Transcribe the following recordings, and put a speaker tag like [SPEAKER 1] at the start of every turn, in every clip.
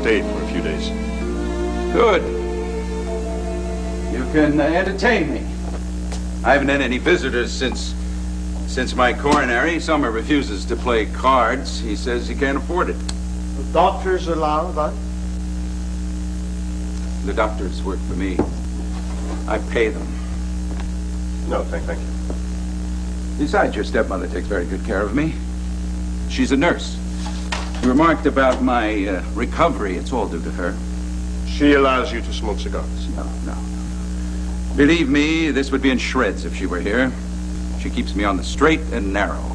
[SPEAKER 1] stayed for a few days.
[SPEAKER 2] Good. You can entertain me. I haven't had any visitors since my coronary. Summer refuses to play cards. He says he can't afford it.
[SPEAKER 3] The doctors allow that?
[SPEAKER 2] The doctors work for me. I pay them.
[SPEAKER 1] No, thank you.
[SPEAKER 2] Besides, your stepmother takes very good care of me. She's a nurse. You remarked about my recovery. It's all due to her.
[SPEAKER 1] She allows you to smoke cigars?
[SPEAKER 2] No. Believe me, this would be in shreds if she were here. She keeps me on the straight and narrow.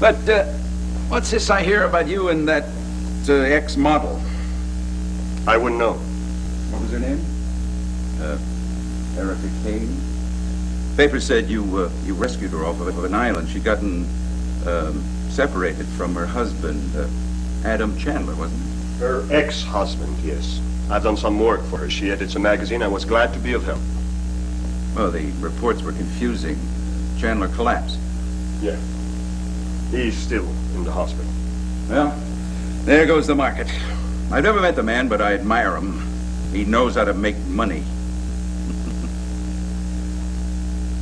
[SPEAKER 2] But, what's this I hear about you and that ex-model?
[SPEAKER 1] I wouldn't know.
[SPEAKER 2] What was her name? Erica Kane? Paper said you rescued her off of an island. She'd gotten separated from her husband, Adam Chandler, wasn't it?
[SPEAKER 1] Her ex-husband, yes. I've done some work for her. She edits a magazine. I was glad to be of help.
[SPEAKER 2] Well, the reports were confusing. Chandler collapsed.
[SPEAKER 1] Yeah. He's still in the hospital.
[SPEAKER 2] Well, there goes the market. I've never met the man, but I admire him. He knows how to make money.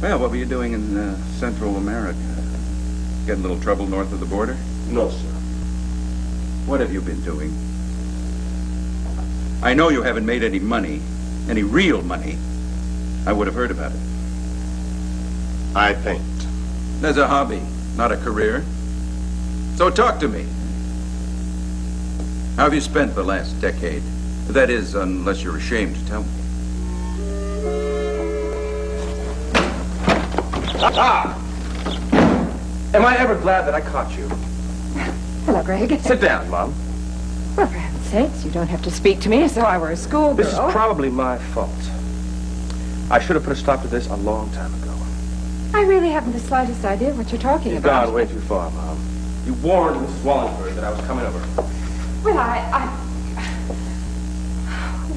[SPEAKER 2] Well, what were you doing in Central America? Get in a little trouble north of the border?
[SPEAKER 1] No, sir.
[SPEAKER 2] What have you been doing? I know you haven't made any money, any real money. I would have heard about it.
[SPEAKER 1] I paint.
[SPEAKER 2] As a hobby, not a career. So talk to me. How have you spent the last decade? That is, unless you're ashamed to tell me.
[SPEAKER 4] Am I ever glad that I caught you?
[SPEAKER 5] Hello, Greg.
[SPEAKER 4] Sit down, Mom.
[SPEAKER 5] Well, for heaven's sakes, you don't have to speak to me as though I were a schoolgirl.
[SPEAKER 4] This is probably my fault. I should have put a stop to this a long time ago.
[SPEAKER 5] I really haven't the slightest idea what you're talking
[SPEAKER 4] You've
[SPEAKER 5] about.
[SPEAKER 4] gone way too far, Mom. You warned Mrs. Wallingford that I was coming over.
[SPEAKER 5] Well,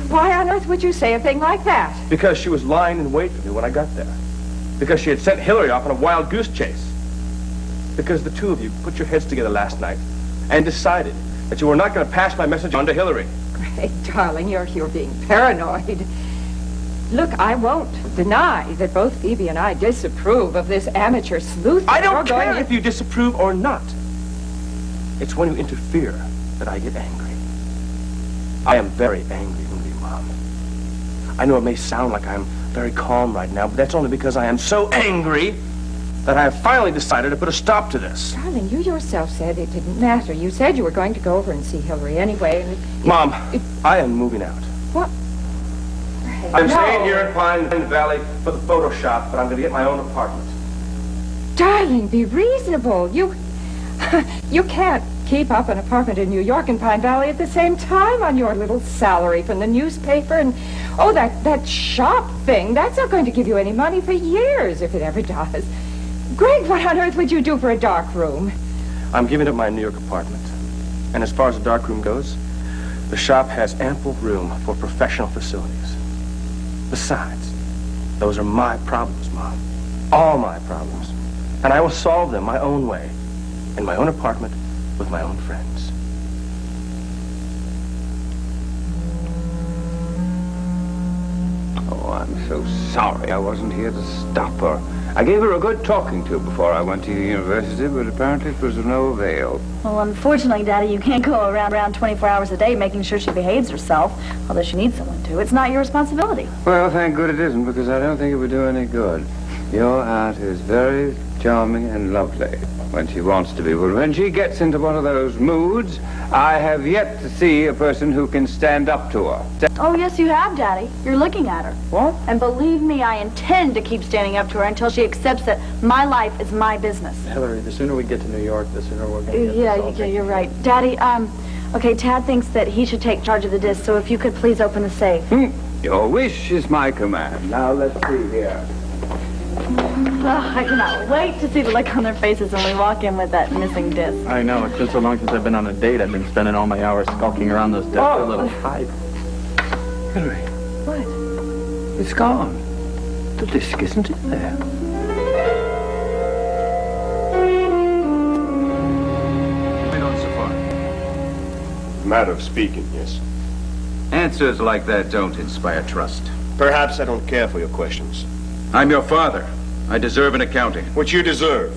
[SPEAKER 5] Why on earth would you say a thing like that?
[SPEAKER 4] Because she was lying in wait for me when I got there. Because she had sent Hillary off on a wild goose chase. Because the two of you put your heads together last night and decided that you were not going to pass my message on to Hillary.
[SPEAKER 5] Greg, darling, you're being paranoid. Look, I won't deny that both Phoebe and I disapprove of this amateur sleuth.
[SPEAKER 4] I don't care if you disapprove or not. It's when you interfere that I get angry. I am very angry with you, Mom. I know it may sound like I'm very calm right now, but that's only because I am so angry that I have finally decided to put a stop to this.
[SPEAKER 5] Darling, you yourself said it didn't matter. You said you were going to go over and see Hillary anyway. And
[SPEAKER 4] Mom, I am moving out.
[SPEAKER 5] What?
[SPEAKER 4] I'm staying here in Pine Valley for the photo shop, but I'm going to get my own apartment.
[SPEAKER 5] Darling, be reasonable. You can't keep up an apartment in New York and Pine Valley at the same time on your little salary from the newspaper. And, oh, that shop thing, that's not going to give you any money for years, if it ever does. Greg, what on earth would you do for a dark room?
[SPEAKER 4] I'm giving up my New York apartment. And as far as the dark room goes, the shop has ample room for professional facilities. Besides, those are my problems, Mom. All my problems. And I will solve them my own way, in my own apartment, with my own friends.
[SPEAKER 6] Oh, I'm so sorry I wasn't here to stop her. I gave her a good talking to before I went to the university, but apparently it was of no avail.
[SPEAKER 7] Well, unfortunately, Daddy, you can't go around 24 hours a day making sure she behaves herself, although she needs someone to. It's not your responsibility.
[SPEAKER 6] Well, thank good it isn't, because I don't think it would do any good. Your aunt is very charming and lovely when she wants to be, but when she gets into one of those moods, I have yet to see a person who can stand up to her.
[SPEAKER 7] Oh, yes, you have, Daddy. You're looking at her.
[SPEAKER 6] What?
[SPEAKER 7] And believe me, I intend to keep standing up to her until she accepts that my life is my business.
[SPEAKER 4] Hillary, the sooner we get to New York, the sooner we're going to get
[SPEAKER 7] Yeah, you're right. Daddy, okay, Tad thinks that he should take charge of the disc, so if you could please open the safe.
[SPEAKER 6] Your wish is my command. Now, let's see here.
[SPEAKER 7] I cannot wait to see the look on their faces when we walk in with that missing disc.
[SPEAKER 8] I know. It's been so long since I've been on a date. I've been spending all my hours skulking around those desperate little hives.
[SPEAKER 6] Hillary.
[SPEAKER 5] What?
[SPEAKER 6] It's gone. The disc isn't in there.
[SPEAKER 2] Been on so far?
[SPEAKER 1] matter of speaking, yes.
[SPEAKER 2] Answers like that don't inspire trust.
[SPEAKER 1] Perhaps I don't care for your questions.
[SPEAKER 2] I'm your father. I deserve an accounting.
[SPEAKER 1] What you deserve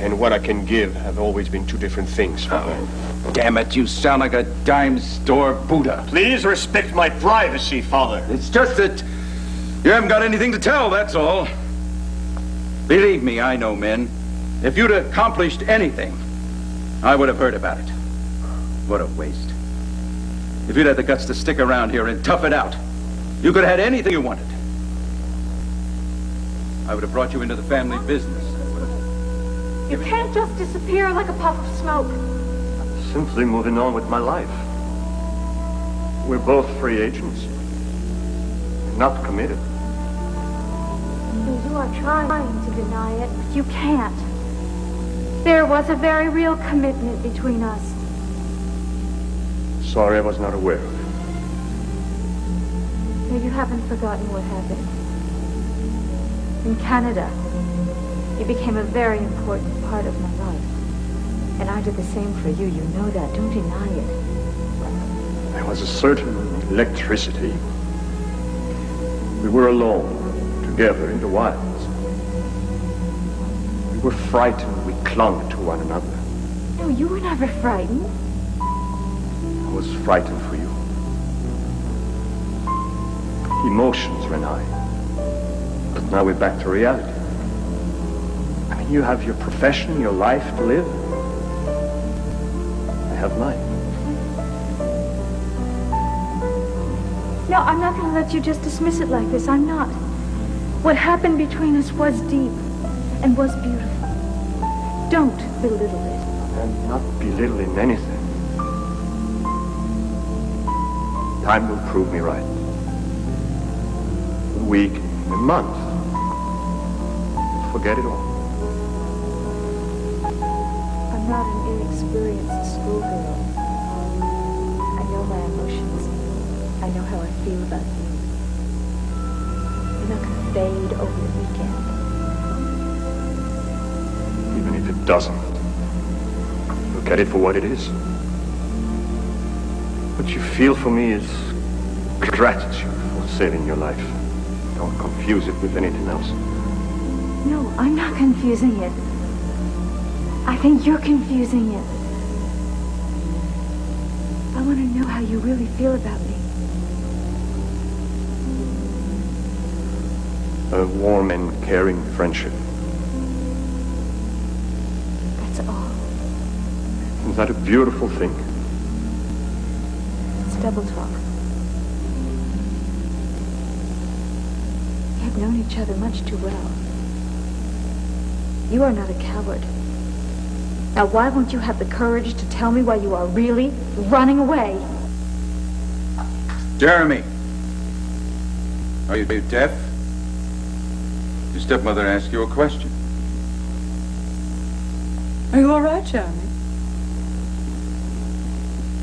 [SPEAKER 1] and what I can give have always been two different things, Father.
[SPEAKER 2] Oh, damn it, you sound like a dime store Buddha.
[SPEAKER 1] Please respect my privacy, Father.
[SPEAKER 2] It's just that you haven't got anything to tell, that's all. Believe me, I know men. If you'd accomplished anything, I would have heard about it. What a waste. If you'd had the guts to stick around here and tough it out, you could have had anything you wanted. I would have brought you into the family business.
[SPEAKER 9] You can't just disappear like a puff of smoke.
[SPEAKER 1] Simply moving on with my life. We're both free agents. Not committed.
[SPEAKER 9] You are trying to deny it, but you can't. There was a very real commitment between us.
[SPEAKER 1] Sorry I was not aware of it.
[SPEAKER 9] No, you haven't forgotten what happened. In Canada, you became a very important part of my life. And I did the same for you. You know that. Don't deny it.
[SPEAKER 1] There was a certain electricity. We were alone, together in the wilds. We were frightened. We clung to one another.
[SPEAKER 9] No, you were never frightened.
[SPEAKER 1] I was frightened for you. Emotions ran high. But now we're back to reality. I mean, you have your profession, your life to live. I have mine.
[SPEAKER 9] No, I'm not going to let you just dismiss it like this. I'm not. What happened between us was deep and was beautiful. Don't belittle it.
[SPEAKER 1] I'm not belittling anything. Time will prove me right. A week, a month. Forget it all.
[SPEAKER 9] I'm not an inexperienced schoolgirl. I know my emotions. I know how I feel about you. You're not going to fade over the weekend.
[SPEAKER 1] Even if it doesn't, look at it for what it is. What you feel for me is gratitude for saving your life. Don't confuse it with anything else.
[SPEAKER 9] No, I'm not confusing it. I think you're confusing it. I want to know how you really feel about me.
[SPEAKER 1] A warm and caring friendship.
[SPEAKER 9] That's all.
[SPEAKER 1] Isn't that a beautiful thing?
[SPEAKER 9] It's double talk. We have known each other much too well. You are not a coward. Now, why won't you have the courage to tell me why you are really running away?
[SPEAKER 2] Jeremy, are you deaf? Your stepmother asked you a question.
[SPEAKER 5] Are you all right, Jeremy?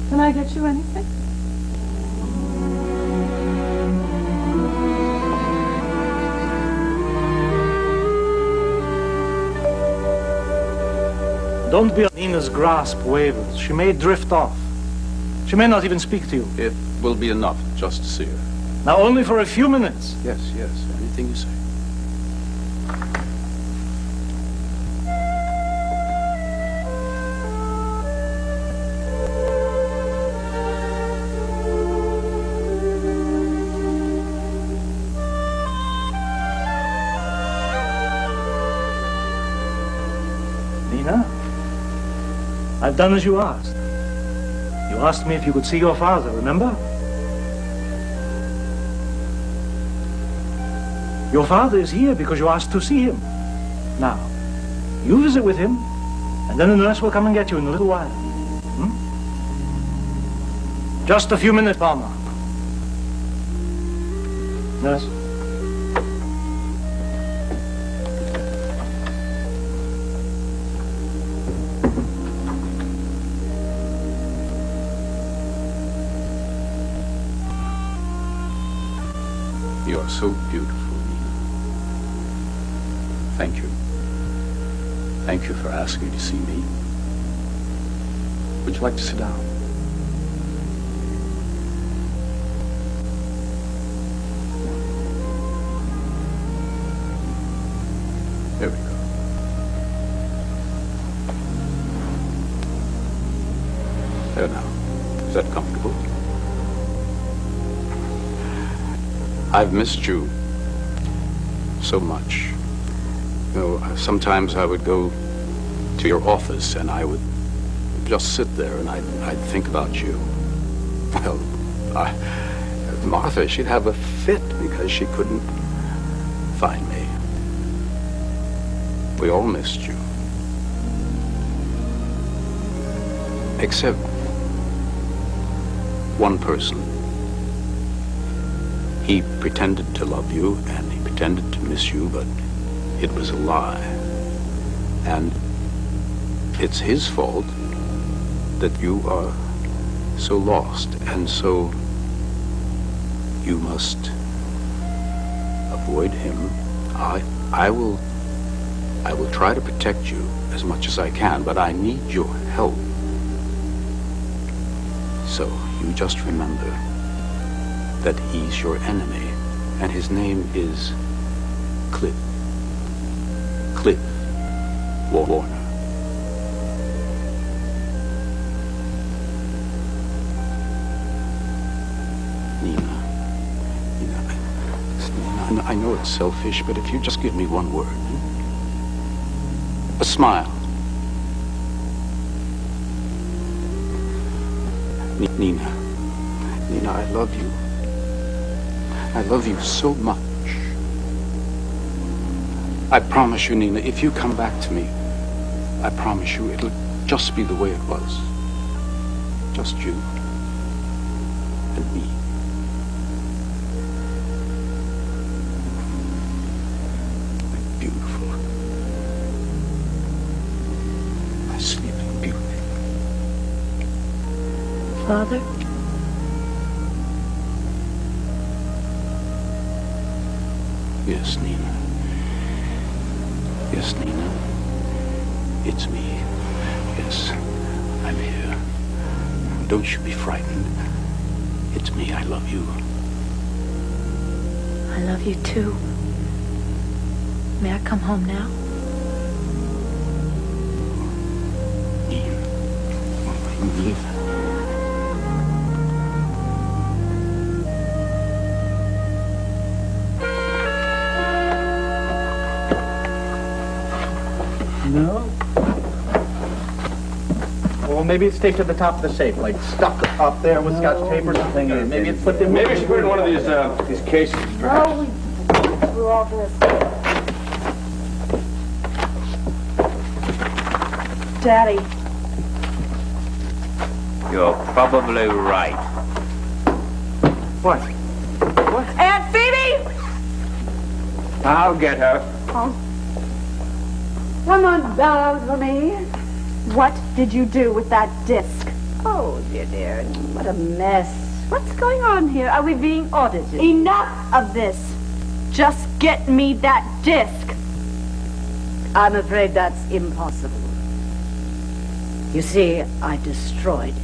[SPEAKER 5] Can I get you anything?
[SPEAKER 3] Don't be Nina's grasp wavers. She may drift off. She may not even speak to you.
[SPEAKER 10] It will be enough just to see her.
[SPEAKER 3] Now, only for a few minutes.
[SPEAKER 10] Yes, anything you say.
[SPEAKER 3] Nina, I've done as you asked. You asked me if you could see your father, remember? Your father is here because you asked to see him. Now, you visit with him, and then the nurse will come and get you in a little while. Just a few minutes, Palmer. Nurse?
[SPEAKER 10] You are so beautiful, Nina. Thank you. Thank you for asking to see me. Would you like to sit down? There now. Is that comfortable? I've missed you so much. You know, sometimes I would go to your office and I would just sit there and I'd think about you. Well, Martha, she'd have a fit because she couldn't find me. We all missed you. Except one person. He pretended to love you and he pretended to miss you, but it was a lie. And it's his fault that you are so lost, and so you must avoid him. I will try to protect you as much as I can, but I need your help. So you just remember that he's your enemy, and his name is Cliff. Cliff Warner. Nina, I know it's selfish, but if you just give me one word, a smile. Nina, I love you. I love you so much. I promise you, Nina, if you come back to me, I promise you it'll just be the way it was. Just you and me. Beautiful. My sleeping beauty.
[SPEAKER 11] Father?
[SPEAKER 10] Yes, Nina. Yes, Nina. It's me. Yes, I'm here. Don't you be frightened. It's me. I love you.
[SPEAKER 11] I love you too. May I come home now?
[SPEAKER 10] Nina.
[SPEAKER 8] No? Well, maybe it's taped to the top of the safe, like stuck up there with scotch tape or something. Or maybe it's slipped in.
[SPEAKER 4] Maybe we should put it in one of these cases, perhaps.
[SPEAKER 9] Oh, we through all this.
[SPEAKER 11] Daddy.
[SPEAKER 6] You're probably right.
[SPEAKER 4] What?
[SPEAKER 11] Aunt Phoebe!
[SPEAKER 6] I'll get her.
[SPEAKER 11] Oh. Someone bellowed for me. What did you do with that disc?
[SPEAKER 12] Oh, dear, what a mess. What's going on here? Are we being audited?
[SPEAKER 11] Enough of this. Just get me that disc.
[SPEAKER 12] I'm afraid that's impossible. You see, I destroyed it.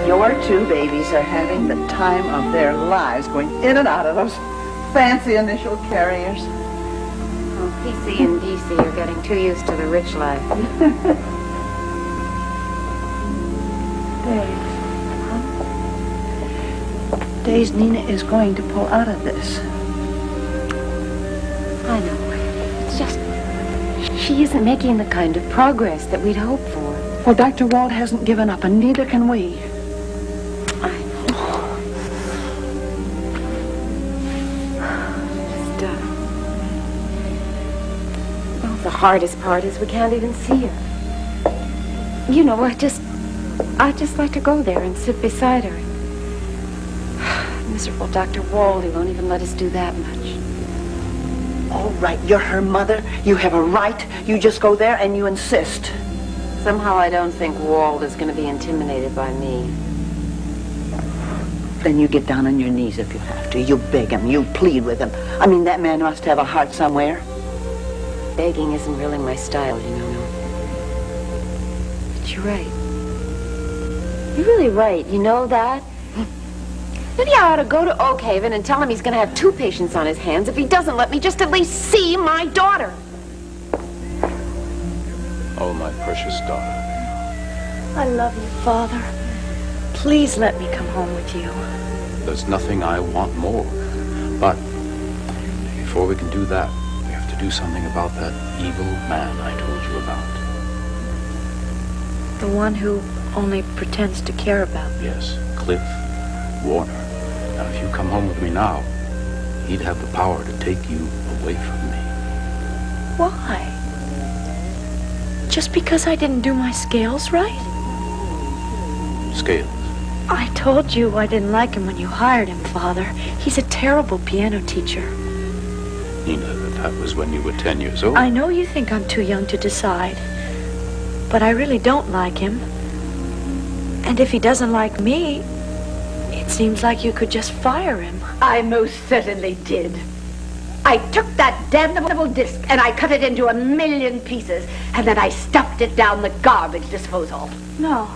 [SPEAKER 13] Your two babies are having the time of their lives going in and out of those fancy initial carriers.
[SPEAKER 5] Oh, PC and DC are getting too used to the rich life.
[SPEAKER 13] Days Nina is going to pull out of this.
[SPEAKER 5] I know. It's just, she isn't making the kind of progress that we'd hoped for.
[SPEAKER 13] Well, Dr. Wald hasn't given up, and neither can we.
[SPEAKER 5] The hardest part is we can't even see her. You know, I'd just like to go there and sit beside her. Miserable Dr. Wald, he won't even let us do that much.
[SPEAKER 13] All right, you're her mother. You have a right. You just go there and you insist.
[SPEAKER 14] Somehow I don't think Walt is going to be intimidated by me.
[SPEAKER 13] Then you get down on your knees if you have to. You beg him. You plead with him. I mean, that man must have a heart somewhere.
[SPEAKER 14] Begging isn't really my style, you know. But you're right. You're really right. You know that? Maybe I ought to go to Oak Haven and tell him he's going to have 2 patients on his hands if he doesn't let me just at least see my daughter.
[SPEAKER 10] Oh, my precious daughter.
[SPEAKER 7] I love you, Father. Please let me come home with you.
[SPEAKER 10] There's nothing I want more. But before we can do that, we have to do something about that evil man I told you about.
[SPEAKER 7] The one who only pretends to care about me.
[SPEAKER 10] Yes, Cliff Warner. Now, if you come home with me now, he'd have the power to take you away from me.
[SPEAKER 7] Why? Just because I didn't do my scales right?
[SPEAKER 10] Scales?
[SPEAKER 7] I told you I didn't like him when you hired him, Father. He's a terrible piano teacher.
[SPEAKER 10] Nina, that was when you were 10 years old.
[SPEAKER 7] I know you think I'm too young to decide, but I really don't like him. And if he doesn't like me, it seems like you could just fire him.
[SPEAKER 12] I most certainly did. I took that damnable disc and I cut it into 1,000,000 pieces, and then I stuffed it down the garbage disposal.
[SPEAKER 11] No,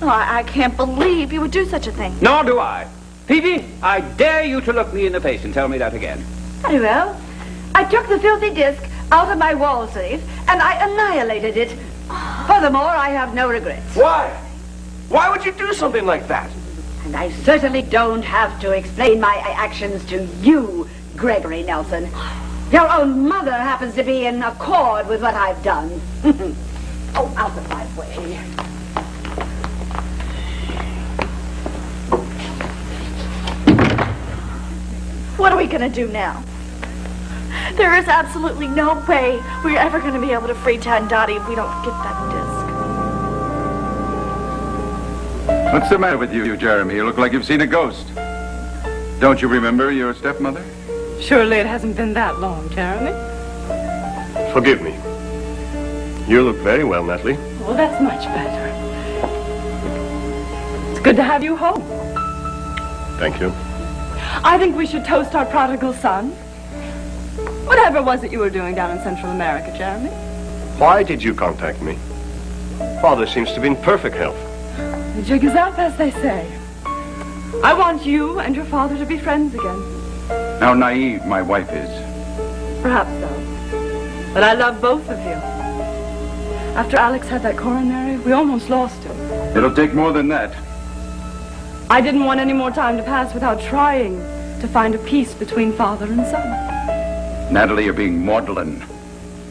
[SPEAKER 11] I can't believe you would do such a thing.
[SPEAKER 6] Nor do I. Peavy, I dare you to look me in the face and tell me that again.
[SPEAKER 12] Very well. I took the filthy disc out of my wall safe and I annihilated it. Furthermore, I have no regrets.
[SPEAKER 4] Why? Why would you do something like that?
[SPEAKER 12] And I certainly don't have to explain my actions to you, Gregory Nelson. Your own mother happens to be in accord with what I've done. Oh, out of my way.
[SPEAKER 11] What are we going to do now? There is absolutely no way we're ever going to be able to free Tad and Dottie if we don't get that disc.
[SPEAKER 2] What's the matter with you, Jeremy? You look like you've seen a ghost. Don't you remember your stepmother?
[SPEAKER 15] Surely it hasn't been that long, Jeremy.
[SPEAKER 1] Forgive me. You look very well, Natalie.
[SPEAKER 15] Well, that's much better. It's good to have you home.
[SPEAKER 1] Thank you.
[SPEAKER 15] I think we should toast our prodigal son. Whatever was it you were doing down in Central America, Jeremy?
[SPEAKER 1] Why did you contact me? Father seems to be in perfect health.
[SPEAKER 15] The jig is up, as they say. I want you and your father to be friends again.
[SPEAKER 2] How naive my wife is.
[SPEAKER 15] Perhaps so. But I love both of you. After Alex had that coronary, we almost lost him.
[SPEAKER 2] It'll take more than that.
[SPEAKER 15] I didn't want any more time to pass without trying to find a peace between father and son.
[SPEAKER 2] Natalie, you're being maudlin.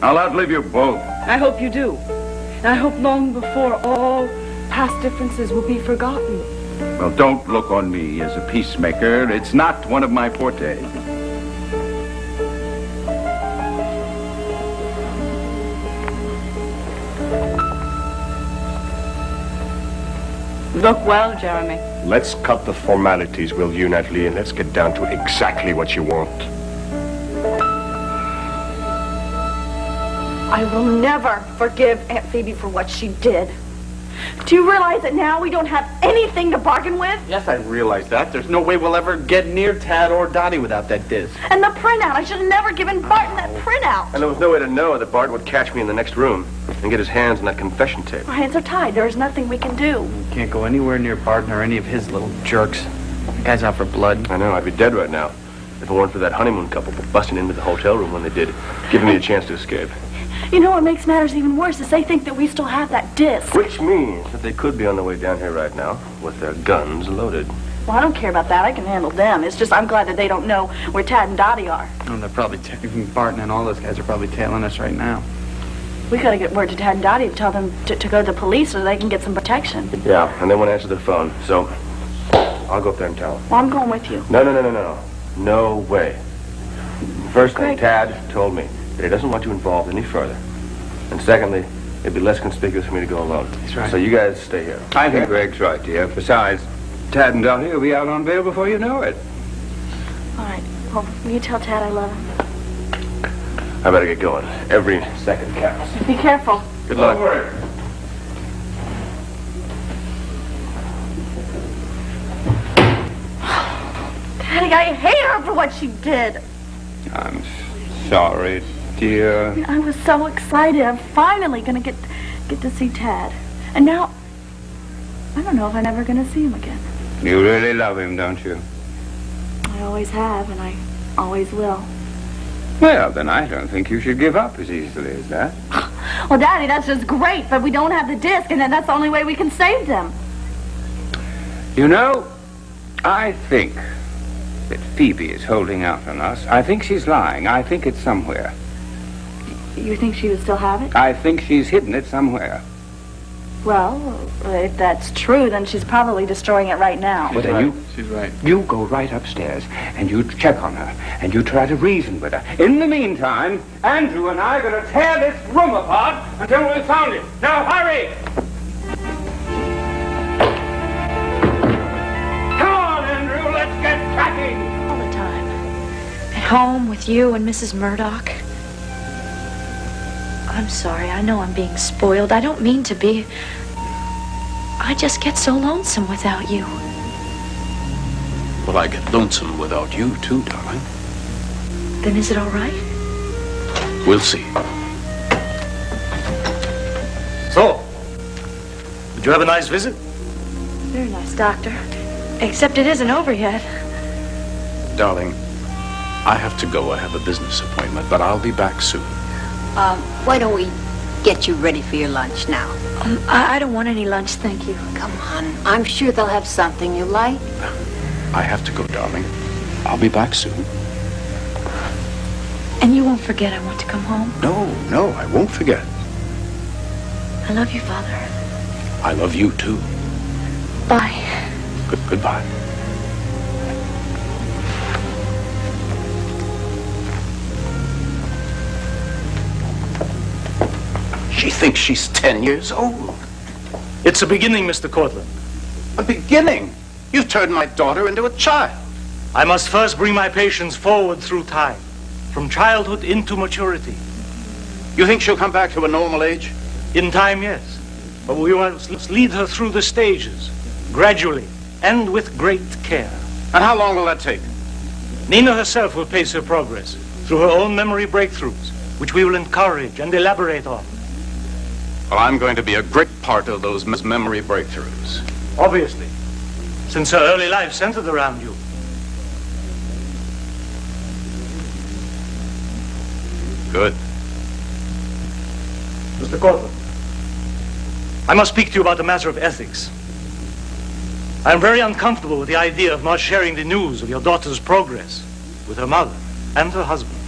[SPEAKER 2] I'll outlive you both.
[SPEAKER 15] I hope you do. And I hope long before all past differences will be forgotten.
[SPEAKER 2] Well, don't look on me as a peacemaker. It's not one of my fortes.
[SPEAKER 15] Look well, Jeremy.
[SPEAKER 1] Let's cut the formalities, will you, Natalie, and let's get down to exactly what you want.
[SPEAKER 11] I will never forgive Aunt Phoebe for what she did. Do you realize that now we don't have anything to bargain with?
[SPEAKER 8] Yes, I realize that. There's no way we'll ever get near Tad or Dottie without that disc.
[SPEAKER 11] And the printout. I should have never given Barton that printout.
[SPEAKER 4] And there was no way to know that Bart would catch me in the next room and get his hands on that confession tape.
[SPEAKER 11] Our hands are tied. There's nothing we can do.
[SPEAKER 8] We can't go anywhere near Barton or any of his little jerks. The guy's out for blood.
[SPEAKER 4] I know, I'd be dead right now if it weren't for that honeymoon couple busting into the hotel room when they did, giving me a chance to escape.
[SPEAKER 11] You know what makes matters even worse is they think that we still have that disc.
[SPEAKER 4] Which means that they could be on their way down here right now with their guns loaded.
[SPEAKER 11] Well, I don't care about that. I can handle them. It's just I'm glad that they don't know where Tad and Dottie are.
[SPEAKER 8] Oh, they're probably Barton and all those guys are probably tailing us right now.
[SPEAKER 11] We gotta get word to Tad and Dottie to tell them to go to the police so they can get some protection.
[SPEAKER 4] Yeah, and they won't answer their phone, so I'll go up there and tell them.
[SPEAKER 11] Well, I'm going with you.
[SPEAKER 4] No. No way. First thing,
[SPEAKER 11] Greg.
[SPEAKER 4] Tad told me that he doesn't want you involved any further. And secondly, it'd be less conspicuous for me to go alone.
[SPEAKER 8] He's right.
[SPEAKER 4] So you guys stay here.
[SPEAKER 6] I think Greg's right, dear. Besides, Tad and Dottie will be out on bail before you know it.
[SPEAKER 11] All right. Well, will you tell Tad I love him?
[SPEAKER 4] I better get going. Every second counts.
[SPEAKER 11] Be careful.
[SPEAKER 4] Good luck.
[SPEAKER 11] Daddy, I hate her for what she did.
[SPEAKER 6] I'm sorry, dear.
[SPEAKER 11] I was so excited. I'm finally going to get to see Tad. And now, I don't know if I'm ever going to see him again.
[SPEAKER 6] You really love him, don't you?
[SPEAKER 11] I always have, and I always will.
[SPEAKER 6] Well, then I don't think you should give up as easily as that.
[SPEAKER 11] Well, Daddy, that's just great, but we don't have the disc, and then that's the only way we can save them.
[SPEAKER 6] You know, I think that Phoebe is holding out on us. I think she's lying. I think it's somewhere.
[SPEAKER 11] You think she would still have it?
[SPEAKER 6] I think she's hidden it somewhere.
[SPEAKER 11] Well, if that's true, then she's probably destroying it right now.
[SPEAKER 6] Well, then
[SPEAKER 8] She's right.
[SPEAKER 6] you go right upstairs and you check on her and you try to reason with her. In the meantime, Andrew and I are going to tear this room apart until we've found it. Now, hurry! Come on, Andrew, let's get packing!
[SPEAKER 7] All the time. At home with you and Mrs. Murdoch. I'm sorry. I know I'm being spoiled. I don't mean to be. I just get so lonesome without you.
[SPEAKER 10] Well, I get lonesome without you, too, darling.
[SPEAKER 7] Then is it all right?
[SPEAKER 10] We'll see.
[SPEAKER 3] So, did you have a nice visit?
[SPEAKER 7] Very nice, Doctor. Except it isn't over yet.
[SPEAKER 10] Darling, I have to go. I have a business appointment, but I'll be back soon.
[SPEAKER 12] Why don't we get you ready for your lunch now?
[SPEAKER 7] I don't want any lunch, thank you.
[SPEAKER 12] Come on. I'm sure they'll have something you like.
[SPEAKER 10] I have to go, darling. I'll be back soon.
[SPEAKER 7] And you won't forget I want to come home?
[SPEAKER 10] No, I won't forget.
[SPEAKER 7] I love you, Father.
[SPEAKER 10] I love you, too.
[SPEAKER 7] Bye.
[SPEAKER 10] Goodbye. She thinks she's 10 years old.
[SPEAKER 3] It's a beginning, Mr. Cortland.
[SPEAKER 10] A beginning? You've turned my daughter into a child.
[SPEAKER 3] I must first bring my patients forward through time, from childhood into maturity.
[SPEAKER 10] You think she'll come back to a normal age?
[SPEAKER 3] In time, yes. But we must lead her through the stages, gradually, and with great care.
[SPEAKER 10] And how long will that take?
[SPEAKER 3] Nina herself will pace her progress through her own memory breakthroughs, which we will encourage and elaborate on.
[SPEAKER 10] Well, I'm going to be a great part of those memory breakthroughs.
[SPEAKER 3] Obviously, since her early life centered around you.
[SPEAKER 10] Good.
[SPEAKER 3] Mr. Cortland, I must speak to you about a matter of ethics. I am very uncomfortable with the idea of not sharing the news of your daughter's progress with her mother and her husband.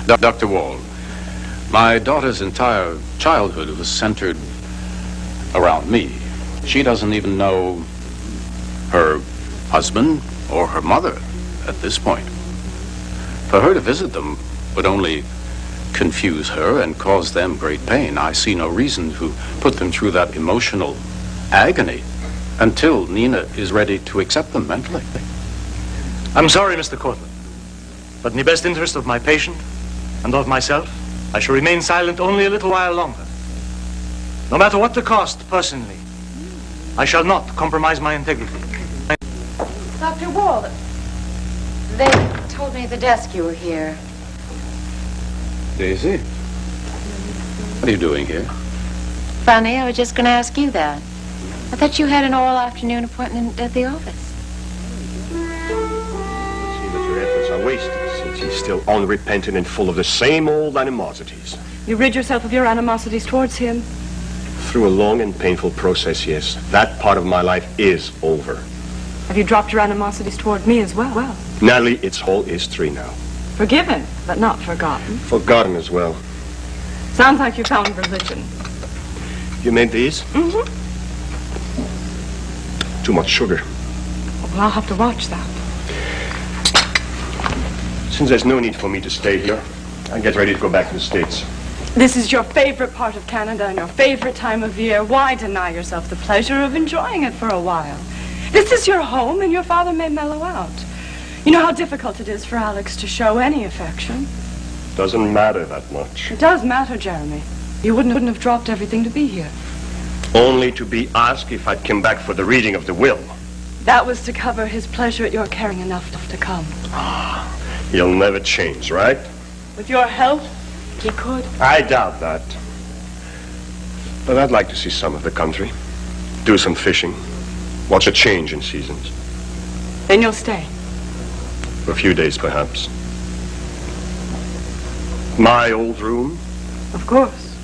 [SPEAKER 10] Dr. Wald, my daughter's entire childhood was centered around me. She doesn't even know her husband or her mother at this point. For her to visit them would only confuse her and cause them great pain. I see no reason to put them through that emotional agony until Nina is ready to accept them mentally.
[SPEAKER 3] I'm sorry, Mr. Cortland, but in the best interest of my patient and of myself, I shall remain silent only a little while longer. No matter what the cost, personally, I shall not compromise my integrity.
[SPEAKER 14] Dr. Wald, they told me at the desk you were here.
[SPEAKER 10] Daisy, what are you doing here?
[SPEAKER 14] Funny, I was just going to ask you that. I thought you had an all afternoon appointment at the office.
[SPEAKER 4] See that your efforts are wasted, since he's still unrepentant and full of the same old animosities.
[SPEAKER 15] You rid yourself of your animosities towards him?
[SPEAKER 4] Through a long and painful process, yes. That part of my life is over.
[SPEAKER 15] Have you dropped your animosities toward me as well?
[SPEAKER 4] Natalie, it's all history now.
[SPEAKER 15] Forgiven, but not forgotten.
[SPEAKER 4] Forgotten as well.
[SPEAKER 15] Sounds like you found religion.
[SPEAKER 4] You made these?
[SPEAKER 15] Mm-hmm.
[SPEAKER 4] Too much sugar.
[SPEAKER 15] Well, I'll have to watch that.
[SPEAKER 4] Since there's no need for me to stay here, I'll get ready to go back to the States.
[SPEAKER 15] This is your favorite part of Canada and your favorite time of year. Why deny yourself the pleasure of enjoying it for a while? This is your home, and your father may mellow out. You know how difficult it is for Alex to show any affection.
[SPEAKER 4] Doesn't matter that much.
[SPEAKER 15] It does matter, Jeremy. You wouldn't have dropped everything to be here.
[SPEAKER 4] Only to be asked if I'd come back for the reading of the will.
[SPEAKER 15] That was to cover his pleasure at your caring enough to come.
[SPEAKER 16] He'll never change, right?
[SPEAKER 15] With your help, he could.
[SPEAKER 16] I doubt that. But I'd like to see some of the country. Do some fishing. Watch a change in seasons.
[SPEAKER 15] Then you'll stay.
[SPEAKER 16] For a few days, perhaps. My old room?
[SPEAKER 15] Of course.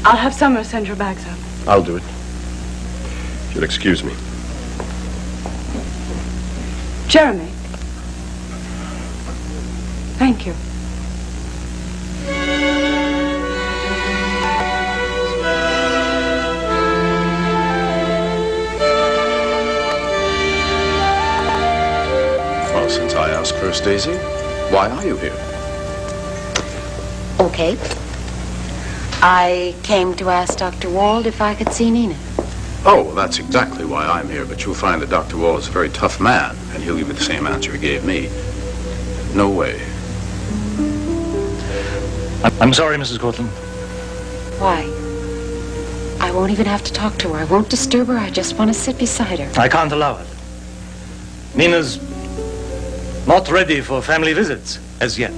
[SPEAKER 15] I'll have Summer send your bags up.
[SPEAKER 16] I'll do it. If you'll excuse me.
[SPEAKER 15] Jeremy. Thank you.
[SPEAKER 10] Well, since I asked first, Daisy, why are you here?
[SPEAKER 14] Okay. I came to ask Dr. Wald if I could see Nina.
[SPEAKER 10] Oh, well, that's exactly why I'm here, but you'll find that Dr. Wall is a very tough man, and he'll give you the same answer he gave me. No way.
[SPEAKER 3] I'm sorry, Mrs. Cortland.
[SPEAKER 14] Why? I won't even have to talk to her. I won't disturb her. I just want to sit beside her.
[SPEAKER 3] I can't allow it. Nina's not ready for family visits as yet.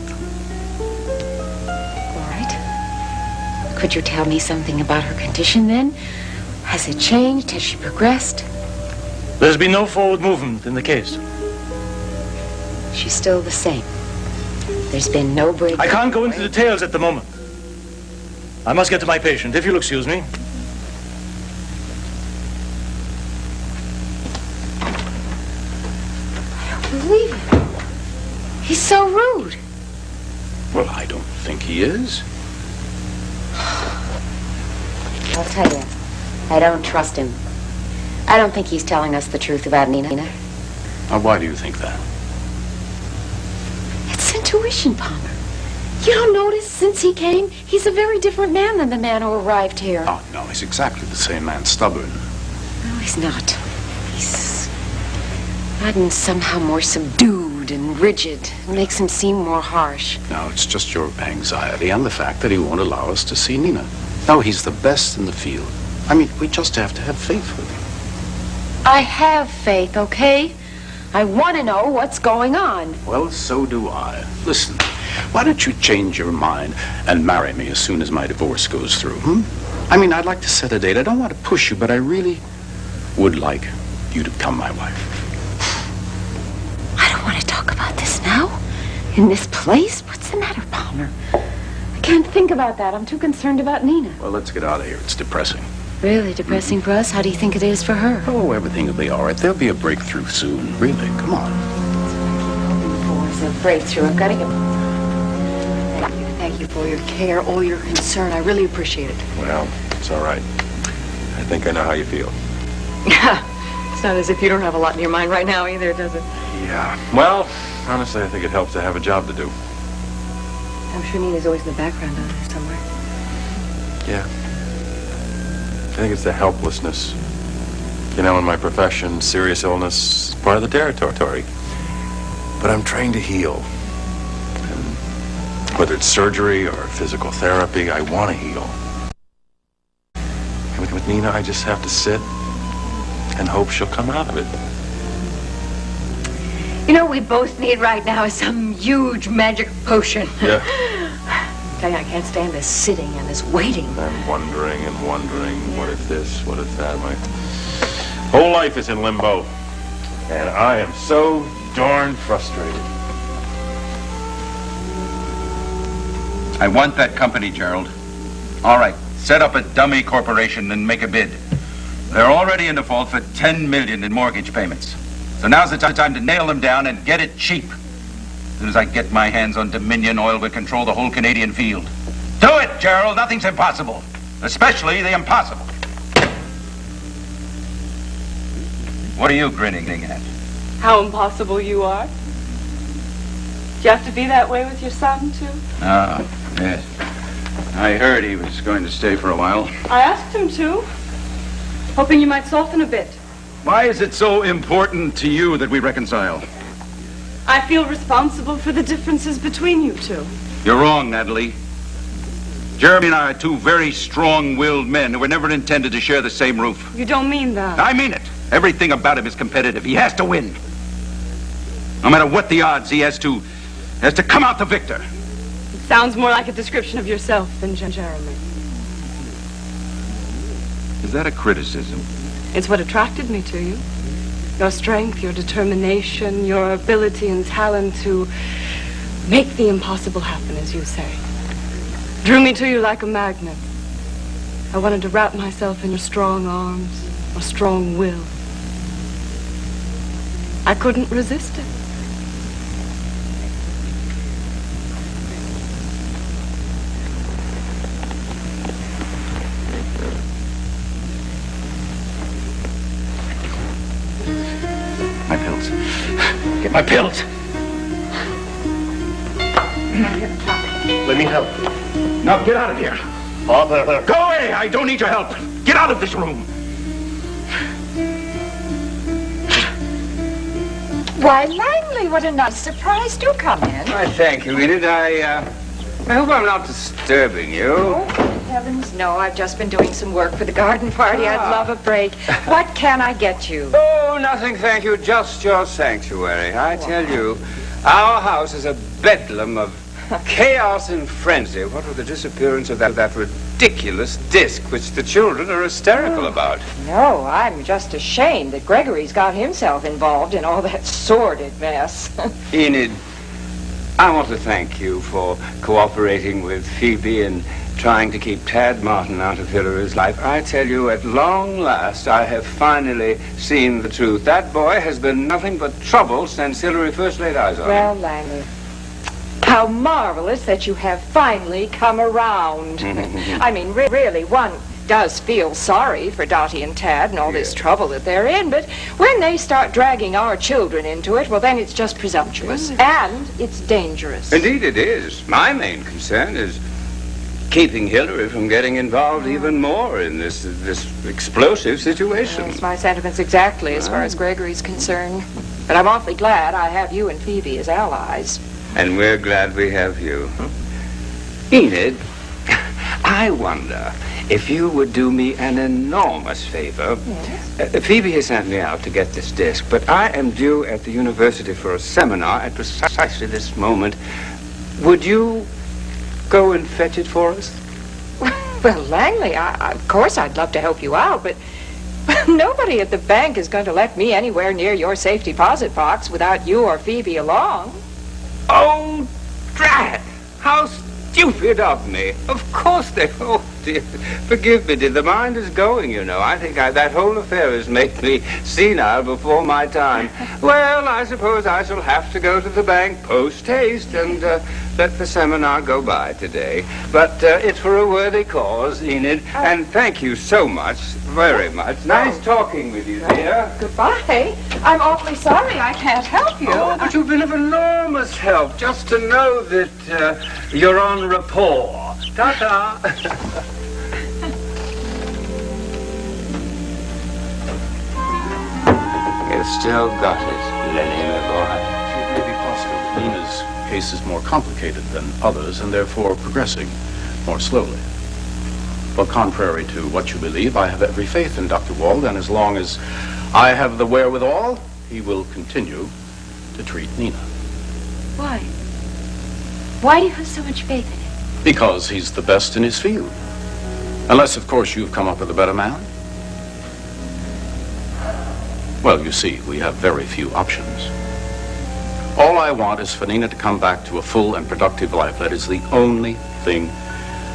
[SPEAKER 14] All right. Could you tell me something about her condition then? Has it changed? Has she progressed?
[SPEAKER 3] There's been no forward movement in the case.
[SPEAKER 14] She's still the same. There's been no break.
[SPEAKER 3] I can't go into details at the moment. I must get to my patient, if you'll excuse me.
[SPEAKER 14] I don't believe it. He's so rude.
[SPEAKER 10] Well, I don't think he is.
[SPEAKER 14] I'll tell you, I don't trust him. I don't think he's telling us the truth about Nina.
[SPEAKER 10] Now, why do you think that?
[SPEAKER 14] It's intuition, Palmer. You don't notice since he came, he's a very different man than the man who arrived here.
[SPEAKER 10] Oh, no, he's exactly the same man, stubborn.
[SPEAKER 14] No, he's not. He's gotten somehow more subdued and rigid. It makes him seem more harsh.
[SPEAKER 10] No, it's just your anxiety and the fact that he won't allow us to see Nina. No, he's the best in the field. I mean, we just have to have faith with him.
[SPEAKER 14] I have faith, okay? I want to know what's going on.
[SPEAKER 10] Well, so do I. Listen, why don't you change your mind and marry me as soon as my divorce goes through, I mean, I'd like to set a date. I don't want to push you, but I really would like you to become my wife.
[SPEAKER 14] I don't want to talk about this now. In this place? What's the matter, Palmer? I can't think about that. I'm too concerned about Nina.
[SPEAKER 10] Well, let's get out of here. It's depressing.
[SPEAKER 14] Really depressing for us? How do you think it is for her?
[SPEAKER 10] Oh, everything will be all right. There'll be a breakthrough soon. Really, come on.
[SPEAKER 14] It's a breakthrough. I've got to get...
[SPEAKER 17] Thank you for your care, all your concern. I really appreciate it.
[SPEAKER 16] Well, it's all right. I think I know how you feel.
[SPEAKER 17] It's not as if you don't have a lot in your mind right now either, does it?
[SPEAKER 16] Yeah. Well, honestly, I think it helps to have a job to do.
[SPEAKER 17] I'm sure Nina's always in the background out there somewhere.
[SPEAKER 16] Yeah. I think it's the helplessness. You know, in my profession, serious illness is part of the territory. But I'm trained to heal. And whether it's surgery or physical therapy, I want to heal. And with Nina, I just have to sit and hope she'll come out of it.
[SPEAKER 17] You know what we both need right now is some huge magic potion.
[SPEAKER 16] Yeah.
[SPEAKER 17] I tell you, I can't stand this sitting and this waiting.
[SPEAKER 16] I'm wondering and wondering, what if this, what if that? My whole life is in limbo. And I am so darn frustrated.
[SPEAKER 2] I want that company, Gerald. All right, set up a dummy corporation and make a bid. They're already in default for $10 million in mortgage payments. So now's the time to nail them down and get it cheap. As soon as I get my hands on Dominion Oil, we'll control the whole Canadian field. Do it, Gerald. Nothing's impossible. Especially the impossible. What are you grinning at?
[SPEAKER 15] How impossible you are. Do you have to be that way with your son, too?
[SPEAKER 2] Ah, yes. I heard he was going to stay for a while.
[SPEAKER 15] I asked him to, hoping you might soften a bit.
[SPEAKER 2] Why is it so important to you that we reconcile?
[SPEAKER 15] I feel responsible for the differences between you two.
[SPEAKER 2] You're wrong, Natalie. Jeremy and I are two very strong-willed men who were never intended to share the same roof.
[SPEAKER 15] You don't mean that.
[SPEAKER 2] I mean it. Everything about him is competitive. He has to win. No matter what the odds, he has to come out the victor.
[SPEAKER 15] It sounds more like a description of yourself than Jeremy.
[SPEAKER 2] Is that a criticism?
[SPEAKER 15] It's what attracted me to you. Your strength, your determination, your ability and talent to make the impossible happen, as you say. Drew me to you like a magnet. I wanted to wrap myself in your strong arms, a strong will. I couldn't resist it.
[SPEAKER 2] My pills. Get my pills.
[SPEAKER 3] Let me help you.
[SPEAKER 2] Now get out of here.
[SPEAKER 3] Father.
[SPEAKER 2] Go away. I don't need your help. Get out of this room.
[SPEAKER 5] Why, Langley, what a nice surprise. Do come in.
[SPEAKER 6] Why, thank you, Enid. I hope I'm not disturbing you.
[SPEAKER 5] Oh, heavens, no. I've just been doing some work for the garden party. I'd love a break. What can I get you?
[SPEAKER 6] Oh, nothing, thank you. Just your sanctuary. I tell you, our house is a bedlam of chaos and frenzy. What with the disappearance of that ridiculous disc, which the children are hysterical about.
[SPEAKER 5] No, I'm just ashamed that Gregory's got himself involved in all that sordid mess.
[SPEAKER 6] Enid, I want to thank you for cooperating with Phoebe and trying to keep Tad Martin out of Hillary's life. I tell you, at long last, I have finally seen the truth. That boy has been nothing but trouble since Hillary first laid eyes on him.
[SPEAKER 5] Well, Langley, how marvelous that you have finally come around. I mean, really, one does feel sorry for Dottie and Tad and all this trouble that they're in, but when they start dragging our children into it, well, then it's just presumptuous, and it's dangerous.
[SPEAKER 6] Indeed it is. My main concern is keeping Hillary from getting involved even more in this explosive situation.
[SPEAKER 5] That's my sentiments exactly as far as Gregory's concerned. But I'm awfully glad I have you and Phoebe as allies.
[SPEAKER 6] And we're glad we have you. Enid, I wonder if you would do me an enormous favor.
[SPEAKER 5] Yes?
[SPEAKER 6] Phoebe has sent me out to get this disc, but I am due at the university for a seminar at precisely this moment. Would you go and fetch it for us?
[SPEAKER 5] Well, Langley, of course I'd love to help you out, but nobody at the bank is going to let me anywhere near your safe deposit box without you or Phoebe along.
[SPEAKER 6] Oh, drat! How stupid of me. Of course they... Oh, dear. Forgive me, dear. The mind is going, you know. I think that whole affair has made me senile before my time. Well, I suppose I shall have to go to the bank post-haste and let the seminar go by today. But it's for a worthy cause, Enid. And thank you so much, very much. Nice talking with you, dear.
[SPEAKER 5] Goodbye. I'm awfully sorry I can't help you.
[SPEAKER 6] Oh, but you've been of enormous help just to know that you're on rapport. Ta-ta. You've still got it, Lenny, my boy.
[SPEAKER 10] It may be possible that Nina's case is more complicated than others and therefore progressing more slowly. But contrary to what you believe, I have every faith in Dr. Wald, and as long as I have the wherewithal, he will continue to treat Nina.
[SPEAKER 14] Why? Why do you have so much faith in him?
[SPEAKER 10] Because he's the best in his field. Unless, of course, you've come up with a better man. Well, you see, we have very few options. All I want is for Nina to come back to a full and productive life. That is the only thing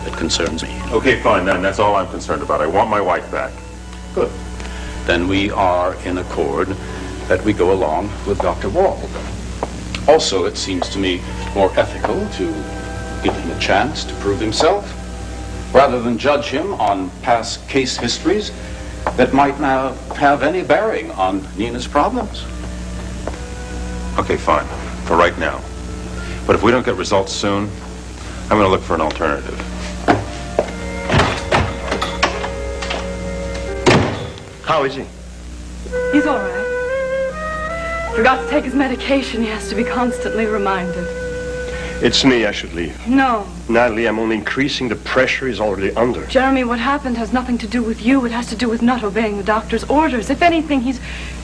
[SPEAKER 10] that concerns me.
[SPEAKER 16] Okay, fine, then. That's all I'm concerned about. I want my wife back.
[SPEAKER 10] Good. Then we are in accord that we go along with Dr. Wald. Also, it seems to me more ethical to give him a chance to prove himself, rather than judge him on past case histories that might not have any bearing on Nina's problems.
[SPEAKER 16] Okay, fine. For right now. But if we don't get results soon, I'm going to look for an alternative.
[SPEAKER 3] How is he?
[SPEAKER 15] He's all right. Forgot to take his medication. He has to be constantly reminded.
[SPEAKER 1] It's me I should leave.
[SPEAKER 15] No.
[SPEAKER 1] Natalie, I'm only increasing the pressure he's already under.
[SPEAKER 15] Jeremy, what happened has nothing to do with you. It has to do with not obeying the doctor's orders. If anything, he's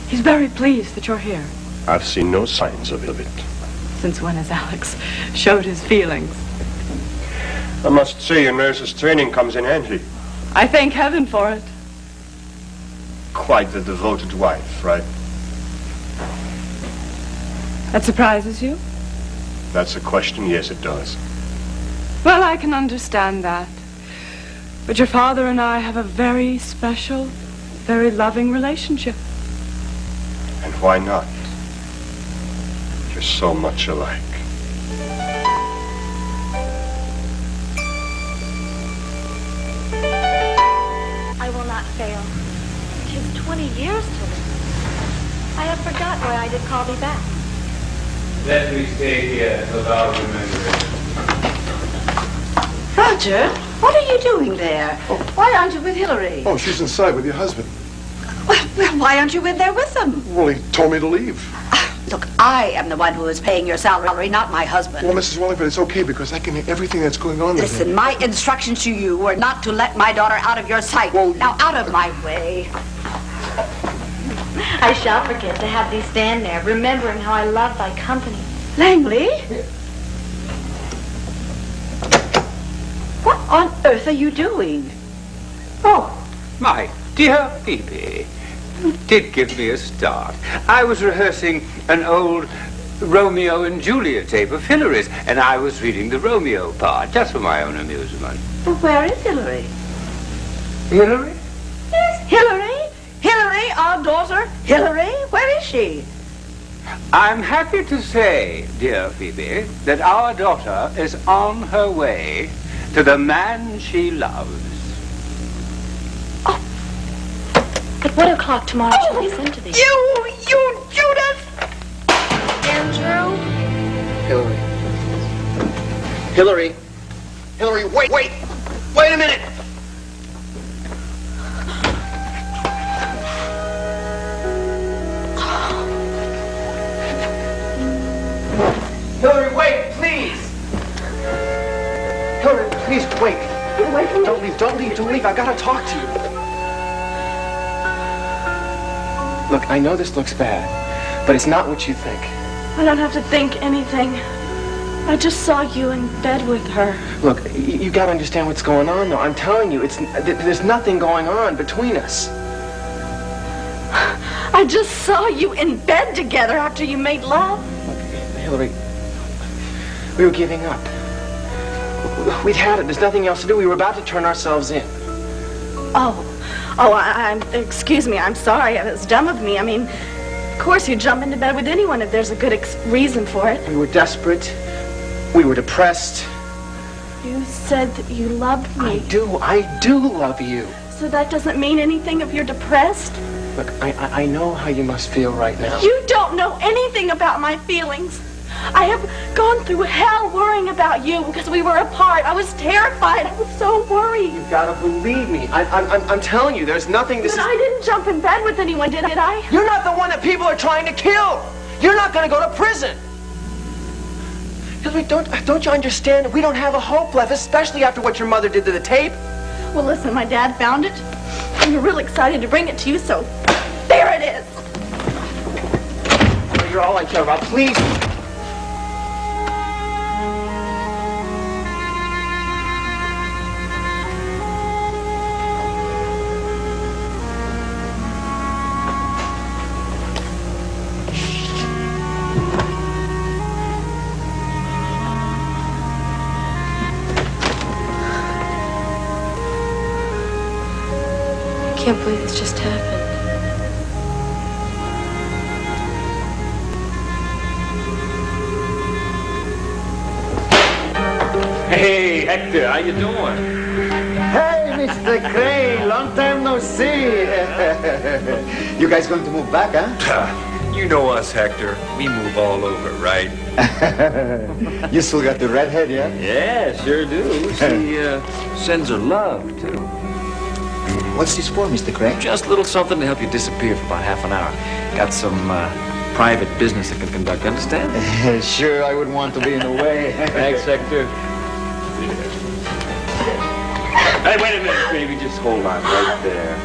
[SPEAKER 15] very pleased that you're here.
[SPEAKER 1] I've seen no signs of it.
[SPEAKER 15] Since when has Alex showed his feelings?
[SPEAKER 1] I must say your nurse's training comes in handy.
[SPEAKER 15] I thank heaven for it.
[SPEAKER 1] Quite the devoted wife, right?
[SPEAKER 15] That surprises you?
[SPEAKER 1] That's a question, yes it does.
[SPEAKER 15] Well, I can understand that. But your father and I have a very special, very loving relationship.
[SPEAKER 1] And why not? You're so much alike.
[SPEAKER 11] I will not fail. 'Tis 20 years to live. I have forgot why I did call thee back.
[SPEAKER 2] Let me stay here till thou remember it.
[SPEAKER 13] Roger, what are you doing there? Why aren't you with Hillary?
[SPEAKER 18] Oh, she's inside with your husband.
[SPEAKER 12] Well, why aren't you in there with them?
[SPEAKER 18] Well, he told me to leave.
[SPEAKER 12] Look, I am the one who is paying your salary, not my husband.
[SPEAKER 18] Well, Mrs. Wallingford, it's okay because I can hear everything that's going on.
[SPEAKER 12] Listen, my instructions to you were not to let my daughter out of your sight. Now, out of my way.
[SPEAKER 11] I shall forget to have thee stand there, remembering how I love thy company.
[SPEAKER 12] Langley? What on earth are you doing?
[SPEAKER 19] Oh, my dear Phoebe. You did give me a start. I was rehearsing an old Romeo and Juliet tape of Hillary's, and I was reading the Romeo part, just for my own amusement.
[SPEAKER 12] Well, where is Hillary?
[SPEAKER 19] Hillary?
[SPEAKER 12] Yes, Hillary. Hillary, our daughter. Hillary, where is she?
[SPEAKER 19] I'm happy to say, dear Phoebe, that our daughter is on her way to the man she loves.
[SPEAKER 11] At 1 o'clock tomorrow, she'll be sent to thee.
[SPEAKER 12] You Judas!
[SPEAKER 11] Andrew?
[SPEAKER 8] Hillary. Hillary. Hillary, wait a minute! Hillary, wait, please! Hillary, please, wait. Don't leave. I gotta talk to you. Look, I know this looks bad, but it's not what you think.
[SPEAKER 15] I don't have to think anything. I just saw you in bed with her.
[SPEAKER 8] Look, you gotta understand what's going on, though. I'm telling you, there's nothing going on between us.
[SPEAKER 15] I just saw you in bed together after you made love.
[SPEAKER 8] Look, Hillary, we were giving up. We'd had it. There's nothing else to do. We were about to turn ourselves in.
[SPEAKER 15] Excuse me. I'm sorry. It was dumb of me. I mean, of course you jump into bed with anyone if there's a good reason for it.
[SPEAKER 8] We were desperate. We were depressed.
[SPEAKER 15] You said that you loved me.
[SPEAKER 8] I do love you.
[SPEAKER 15] So that doesn't mean anything if you're depressed?
[SPEAKER 8] Look, I know how you must feel right now.
[SPEAKER 15] You don't know anything about my feelings. I have gone through hell worrying about you because we were apart. I was terrified. I was so worried.
[SPEAKER 8] You gotta believe me. I'm telling you, there's nothing.
[SPEAKER 15] But I didn't jump in bed with anyone, did I?
[SPEAKER 8] You're not the one that people are trying to kill. You're not gonna go to prison. Hillary, don't you understand? We don't have a hope left, especially after what your mother did to the tape.
[SPEAKER 15] Well, listen, my dad found it. And we're real excited to bring it to you, so there it is.
[SPEAKER 8] You're all I care about. Please.
[SPEAKER 7] I can't believe this just happened.
[SPEAKER 19] Hey, Hector, how you doing?
[SPEAKER 20] Hey, Mr. Crane, long time no see. You guys going to move back, huh?
[SPEAKER 16] You know us, Hector. We move all over, right?
[SPEAKER 20] You still got the redhead, yeah?
[SPEAKER 16] Yeah, sure do. She sends her love, too.
[SPEAKER 20] What's this for, Mr. Crane?
[SPEAKER 16] Just a little something to help you disappear for about half an hour. Got some
[SPEAKER 21] private business I can conduct, understand?
[SPEAKER 20] Sure, I wouldn't want to be in the way.
[SPEAKER 21] Thanks, Sector.
[SPEAKER 4] Hey, wait a minute, baby. Just hold on right there.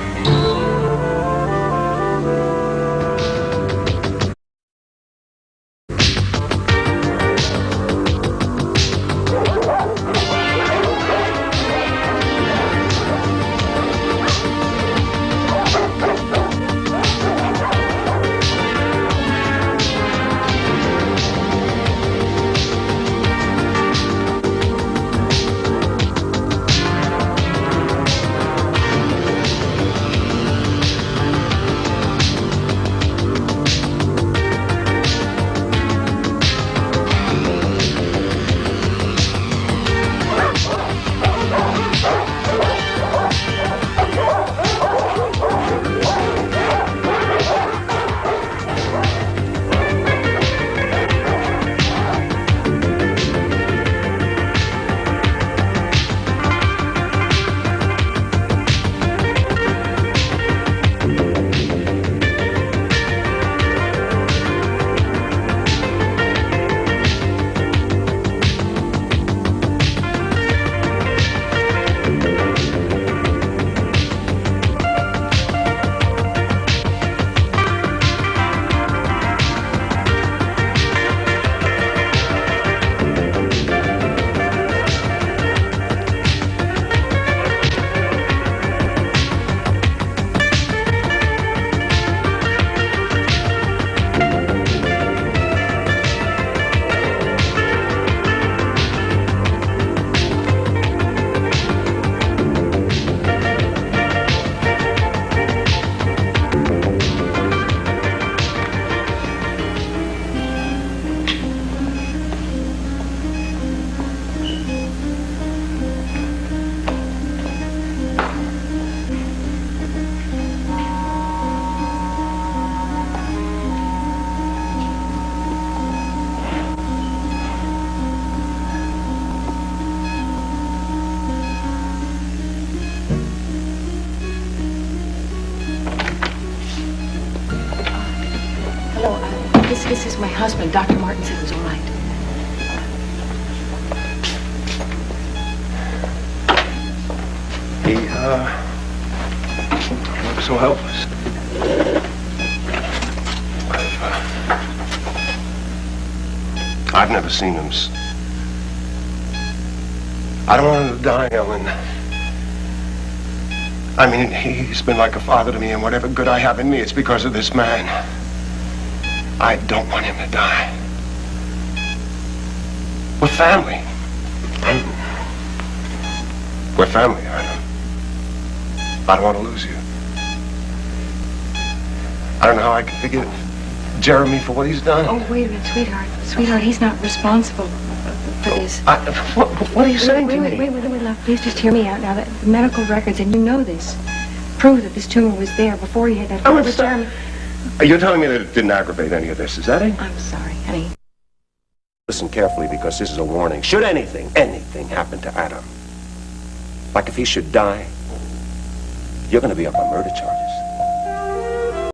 [SPEAKER 14] This is my husband. Dr. Martin said it was all right.
[SPEAKER 4] He, looks so helpless. I've never seen him. I don't want him to die, Ellen. I mean, he's been like a father to me, and whatever good I have in me, it's because of this man. I don't want him to die. We're family. We're family. I don't want to lose you. I don't know how I can forgive Jeremy for what he's done.
[SPEAKER 14] Oh, wait a minute, sweetheart. Sweetheart, he's not responsible for this.
[SPEAKER 4] What are you saying to me?
[SPEAKER 14] Wait, love. Please just hear me out now. The medical records, and you know this, prove that this tumor was there before he had that fight with Jeremy.
[SPEAKER 4] You're telling me that it didn't aggravate any of this, is that it?
[SPEAKER 14] I'm sorry, honey.
[SPEAKER 4] Listen carefully, because this is a warning. Should anything happen to Adam, like if he should die, you're going to be up on murder charges.